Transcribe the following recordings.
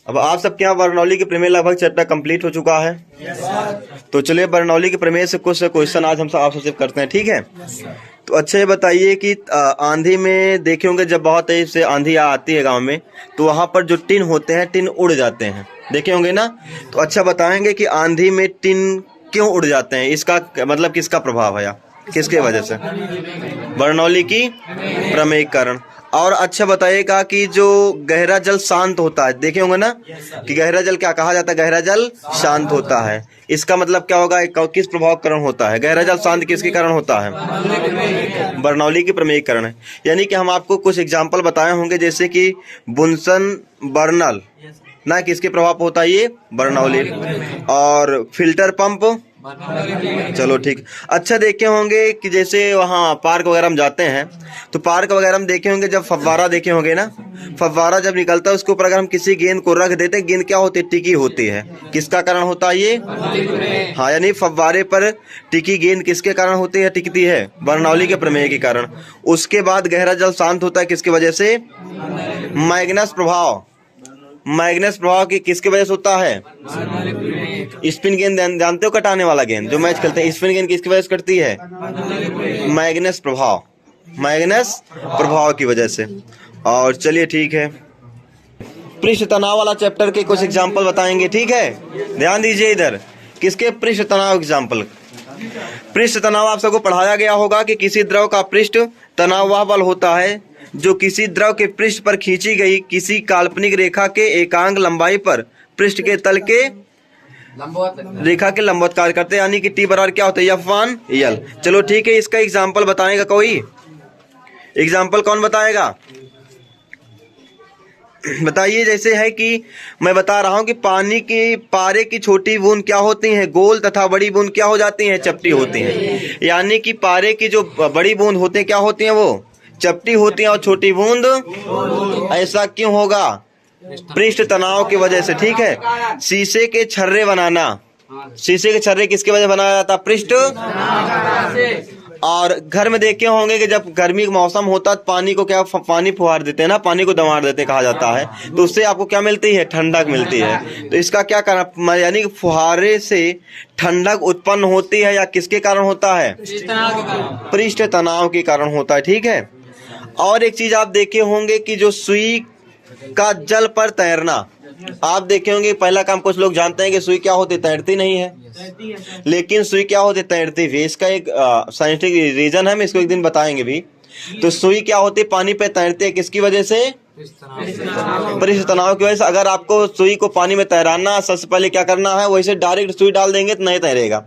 अब आप सबके यहाँ बर्नौली के प्रमेय लगभग चैप्टर कंप्लीट हो चुका है। तो चलिए बर्नौली के प्रमेय से कुछ क्वेश्चन आज हम आप सबसे करते हैं, ठीक है। तो अच्छा ये बताइए कि आंधी में देखे होंगे जब बहुत तेज से आंधी आती है गांव में, तो वहां पर जो टिन होते हैं टिन उड़ जाते हैं, देखे होंगे ना। तो अच्छा बताएंगे कि आंधी में टिन क्यों उड़ जाते हैं, इसका मतलब किसका प्रभाव है या किसके वजह से? बर्नौली की प्रमेय के कारण। और अच्छा बताइएगा कि जो गहरा जल शांत होता है, देखे होंगे ना कि गहरा जल क्या कहा जाता है? गहरा जल शांत होता है। इसका मतलब क्या होगा? किस प्रभाव के कारण होता है? गहरा जल शांत किसके कारण होता है? बर्नौली की प्रमेय के कारण है। यानी कि हम आपको कुछ एग्जाम्पल बताए होंगे, जैसे कि बुनसन बर्नल ना, किसके प्रभाव पर होता है ये? बर्नौली। और फिल्टर पंप, चलो ठीक। अच्छा देखे होंगे कि जैसे वहाँ पार्क वगैरह में जाते हैं, तो पार्क वगैरह में देखे होंगे जब फव्वारा देखे होंगे ना, फव्वारा जब निकलता है उसके ऊपर अगर हम किसी गेंद को रख देते हैं, गेंद क्या होती है? टिकी होती है। किसका कारण होता है ये? हाँ, यानी फव्वारे पर टिकी गेंद किसके कारण होती है, टिकती है? बर्नौली के प्रमेय के कारण। उसके बाद गहरा जल शांत होता है किसकी वजह से? मैग्नस प्रभाव। मैग्नस प्रभाव की किसकी वजह से होता है? स्पिन गेंद जानते हो, कटाने वाला गेंद जो मैच खेलते हैं, स्पिन गेंद किसकी वजह से कटती है? मैग्नस प्रभाव, मैग्नस प्रभाव की वजह से। और चलिए ठीक है, पृष्ठ तनाव वाला चैप्टर के कुछ एग्जांपल बताएंगे, ठीक है। ध्यान दीजिए इधर, किसके पृष्ठ तनाव एग्जांपल। पृष्ठ तनाव आप सबको पढ़ाया गया होगा कि किसी द्रव का पृष्ठ तनाव वह बल होता है जो किसी द्रव के पृष्ठ पर खींची गई किसी काल्पनिक रेखा के एकांक लंबाई पर पृष्ठ के तल के रेखा के लंबवत कार्य करते हैं, यानी कि टी बराबर क्या होता है? F1L। चलो ठीक है, इसका एग्जाम्पल बताएगा कोई? एग्जाम्पल कौन बताएगा? बताइए। जैसे है कि मैं बता रहा हूं कि पानी की पारे की छोटी बूंद क्या होती हैं? गोल, तथा बड़ी बूंद क्या हो जाती हैं? चपटी होती हैं। यानी कि पारे की जो बड़ी बूंद होती हैं क्या होती हैं? वो चपटी होती हैं, और छोटी बूंद। ऐसा क्यों होगा? पृष्ठ तनाव की वजह से, ठीक है। शीशे के छर्रे बनाना, शीशे के छर्रे किसकी वजह बनाया जाता? पृष्ठ। और घर में देखे होंगे कि जब गर्मी का मौसम होता है पानी को क्या पानी फुहार देते हैं ना, पानी को दमाड़ देते कहा जाता है, तो उससे आपको क्या मिलती है? ठंडक मिलती है। तो इसका क्या कारण, यानी कि फुहारे से ठंडक उत्पन्न होती है या किसके कारण होता है? पृष्ठ तनाव के कारण होता है, ठीक है। और एक चीज आप देखे होंगे कि जो सुई का जल पर तैरना, आप देखे होंगे पहला काम कुछ लोग जानते हैं कि सुई क्या होती? तैरती नहीं है। लेकिन सुई क्या होती? तैरती भी। इसका एक साइंटिफिक रीजन है, हम इसको एक दिन बताएंगे भी। तो सुई क्या होती? पानी पे तैरती है, किसकी वजह से? पृष्ठ तनाव की वजह से। अगर आपको सुई को पानी में तैराना, सबसे पहले क्या करना है? वैसे डायरेक्ट सुई डाल देंगे तो नहीं तैरेगा।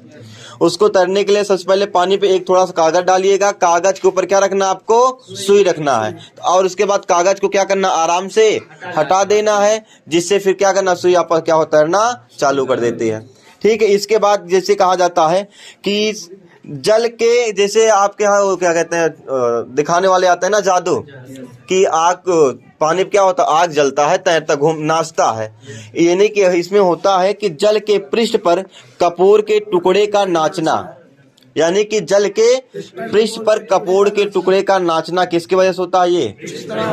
उसको तैरने के लिए सबसे पहले पानी पे एक थोड़ा सा कागज डालिएगा, कागज के ऊपर क्या रखना? आपको सुई रखना है, और उसके बाद कागज को क्या करना? आराम से हटा देना है, जिससे फिर क्या करना? सुई आप क्या हो तैरना चालू कर देती है, ठीक है। इसके बाद जैसे कहा जाता है कि जल के, जैसे आपके यहाँ वो क्या कहते हैं दिखाने वाले आते हैं ना जादू, कि आग पानी क्या होता है? आग जलता है, तैरता नाचता है। यानी कि इसमें होता है कि जल के पृष्ठ पर कपूर के टुकड़े का नाचना, यानी कि जल के पृष्ठ पर कपूर के टुकड़े का नाचना किसकी वजह से होता है? ये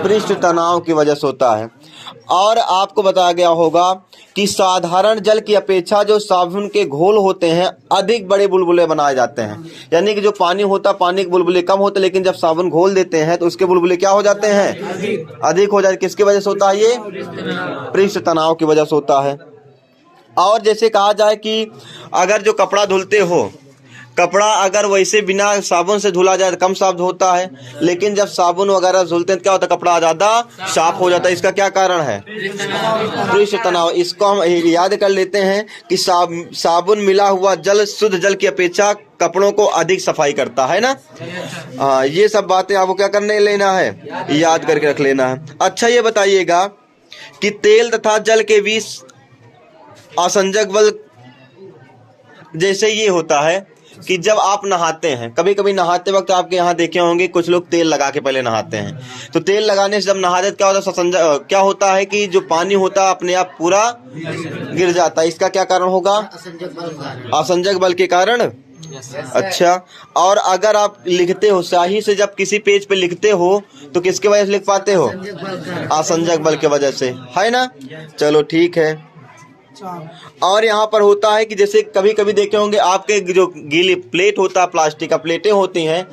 पृष्ठ तनाव की वजह से होता है। और आपको बताया गया होगा कि साधारण जल की अपेक्षा जो साबुन के घोल होते हैं अधिक बड़े बुलबुले बनाए जाते हैं। यानी कि जो पानी होता है, पानी के बुलबुले कम होते, लेकिन जब साबुन घोल देते हैं तो उसके बुलबुले क्या हो जाते हैं? अधिक हो जाते। किसकी वजह से होता है? ये पृष्ठ तनाव की वजह से होता है। और जैसे कहा जाए कि अगर जो कपड़ा धुलते हो, कपड़ा अगर वैसे बिना साबुन से धुला जाए तो कम साफ होता है, लेकिन जब साबुन वगैरह धुलते हैं तो क्या होता है? कपड़ा ज्यादा साफ हो जाता है। इसका क्या कारण है? पृष्ठ तनाव। इसको हम याद कर लेते हैं कि साबुन मिला हुआ जल शुद्ध जल की अपेक्षा कपड़ों को अधिक सफाई करता है ना। ये सब बातें आपको क्या करने लेना है? याद करके रख लेना है। अच्छा ये बताइएगा कि तेल तथा जल के बीच असंजक बल, जैसे ये होता है कि जब आप नहाते हैं, कभी कभी नहाते वक्त आपके यहाँ देखे होंगे कुछ लोग तेल लगा के पहले नहाते हैं। तो तेल लगाने से जब नहाते क्या होता है? क्या होता है कि जो पानी होता है अपने आप पूरा गिर जाता है। इसका क्या कारण होगा? असंजक बल के कारण अच्छा, और अगर आप लिखते हो स्याही से, जब किसी पेज पे लिखते हो तो किसके वजह से लिख पाते हो? आसंजक बल के वजह से, है ना। चलो ठीक है। और यहाँ पर होता है कि जैसे कभी कभी देखे होंगे आपके जो गीली प्लेट होता है, प्लास्टिक का प्लेटें होती हैं,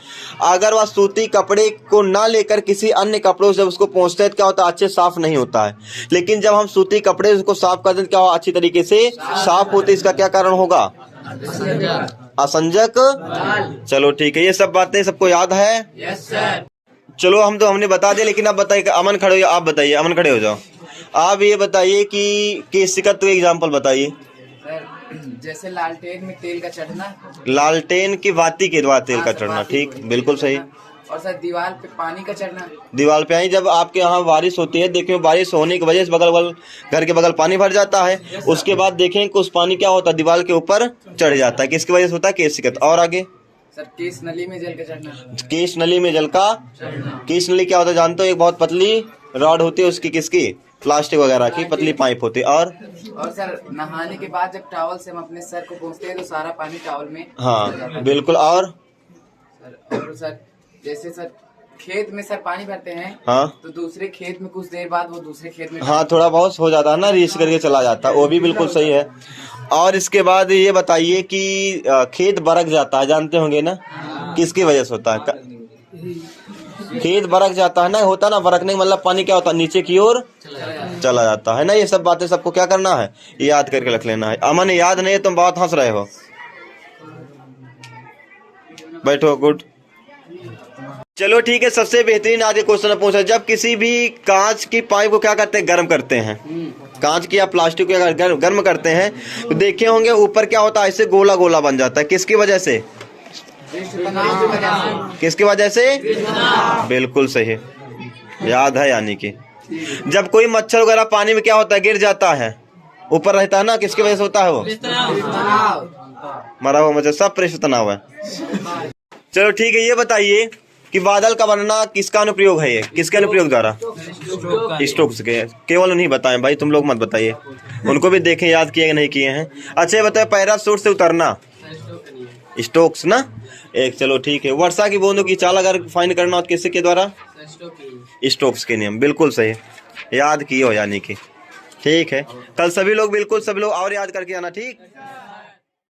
अगर वह सूती कपड़े को ना लेकर किसी अन्य कपड़ों से जब उसको पोंछते हैं तो क्या होता है? अच्छे साफ नहीं होता है। लेकिन जब हम सूती कपड़े उसको साफ कर दें तो क्या हो? अच्छी तरीके से साफ होते। इसका क्या कारण होगा? असंजक। चलो ठीक है, ये सब बातें सबको याद है? Yes sir. चलो हमने बता दिया, लेकिन अब बताइए, अमन खड़े हो, आप बताइए, अमन खड़े हो जाओ। आप ये बताइए कि केसी का तो एग्जाम्पल बताइए। सर जैसे लालटेन में तेल का चढ़ना, लालटेन की बाती के द्वारा तेल का चढ़ना, ठीक, बिल्कुल सही। और सर दीवार पे पानी का चढ़ना। दीवार पे आई, जब आपके यहाँ बारिश होती है, देखिए बारिश होने की वजह से बगल घर के बगल पानी भर जाता है, उसके बाद देखें कि उस पानी क्या होता है? दीवार के ऊपर चढ़ जाता है। किसकी वजह से होता है? केशिकत। और आगे? सर केस नली में जल के चढ़ना। केश नली में जल का केश नली क्या होता है जानते हो? एक बहुत पतली रॉड होती है उसकी, किसकी? प्लास्टिक वगैरह की पतली पाइप होती है। और सर नहाने के बाद जब टॉवल से हम अपने सर को पोंछते हैं तो सारा पानी टॉवल में। हाँ बिल्कुल। और सर जैसे सर खेत में सर पानी भरते हैं, हाँ, तो दूसरे खेत में कुछ देर बाद वो दूसरे खेत में, हाँ थोड़ा बहुत हो जाता है ना, रीस करके चला जाता है, वो भी बिल्कुल सही है। और इसके बाद ये बताइए कि खेत बरक जाता है, जानते होंगे ना, किसकी वजह से होता है? खेत बरक जाता है ना, होता ना, बरकने का मतलब पानी क्या होता है? नीचे की ओर चला जाता है ना। ये सब बातें सबको क्या करना है? याद करके रख लेना है। अमन याद नहीं है, तुम बहुत हंस रहे हो, बैठो, गुड। चलो ठीक है, सबसे बेहतरीन आगे क्वेश्चन पूछा। जब किसी भी कांच की पाइप को क्या करते हैं? गर्म करते हैं। कांच की या प्लास्टिक को अगर गर्म करते हैं तो देखे होंगे ऊपर क्या होता है? ऐसे गोला गोला बन जाता है। किसकी वजह से? किसकी वजह से? बिल्कुल सही, याद है। यानी कि जब कोई मच्छर वगैरह पानी में क्या होता है? गिर जाता है, ऊपर रहता है ना, किसकी वजह से होता है? वो मरा हुआ मच्छर, सब पृष्ठ तनाव है। चलो ठीक है, ये बताइए कि बादल का बनना किसका अनुप्रयोग है? ये किसके अनुप्रयोग द्वारा? स्टोक्स के। केवल उन्हीं बताएं भाई, तुम लोग मत बताइए, उनको भी देखें याद किए नहीं किए हैं। अच्छा ये बताए, पैराशूट से उतरना स्टोक्स ना एक। चलो ठीक है, वर्षा की बूंदों की चाल अगर फाइंड करना हो तो किसके द्वारा? स्टोक्स के नियम, बिल्कुल सही, याद किए हो यानी कि। ठीक है, कल सभी लोग बिल्कुल सभी लोग और याद करके आना, ठीक।